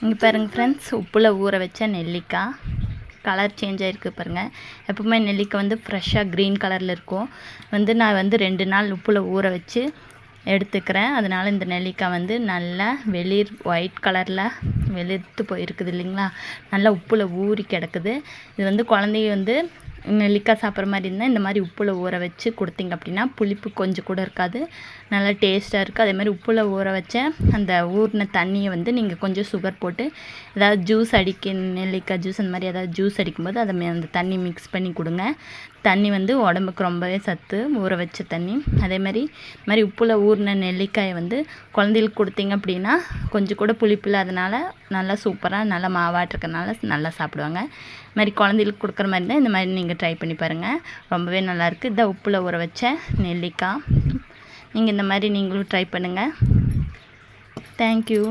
இங்கே பாருங்கள் ஃப்ரெண்ட்ஸ், உப்பில் ஊற வச்ச நெல்லிக்காய் கலர் சேஞ்ச் ஆகிருக்கு பாருங்கள். எப்பவுமே நெல்லிக்காய் வந்து ஃப்ரெஷ்ஷாக க்ரீன் கலரில் இருக்கும். நான் 2 நாள் உப்பில் ஊற வச்சு எடுத்துக்கிறேன். அதனால் இந்த நெல்லிக்காய் நல்லா வெளிர் ஒயிட் கலரில் வெளிர்த்து போயிருக்குது இல்லைங்களா, நல்லா உப்பில் ஊறி கிடக்குது. இது குழந்தைங்க நெல்லிக்காய் சாப்பிட்ற மாதிரி இருந்தால் இந்த மாதிரி உப்பில் ஊற வச்சு கொடுத்தீங்க அப்படின்னா புளிப்பு கொஞ்சம் கூட இருக்காது, நல்லா டேஸ்ட்டாக இருக்குது. அதே மாதிரி உப்பில் ஊற வச்ச அந்த ஊறின தண்ணியை நீங்கள் கொஞ்சம் சுகர் போட்டு ஏதாவது ஜூஸ் நெல்லிக்காய் ஜூஸ் அந்த மாதிரி ஏதாவது ஜூஸ் அடிக்கும்போது அந்த தண்ணி மிக்ஸ் பண்ணி கொடுங்க. தண்ணி உடம்புக்கு ரொம்பவே சத்து, ஊற வச்ச தண்ணி. அதே மாதிரி உப்பில் ஊறின நெல்லிக்காயை குழந்தைகளுக்கு கொடுத்தீங்க அப்படின்னா கொஞ்சம் கூட புளிப்பு இல்லாதனால நல்லா சூப்பராக நல்லா மாவாட்டிருக்கனால நல்லா சாப்பிடுவாங்க. இது மாதிரி குழந்தைகளுக்கு கொடுக்குற மாதிரி தான் இந்த மாதிரி நீங்கள் ட்ரை பண்ணி பாருங்கள், ரொம்பவே நல்லாயிருக்கு. இதான் உப்பில் ஊற வச்ச நெல்லிக்காய். நீங்கள் இந்த மாதிரி நீங்களும் ட்ரை பண்ணுங்கள். தேங்க்யூ.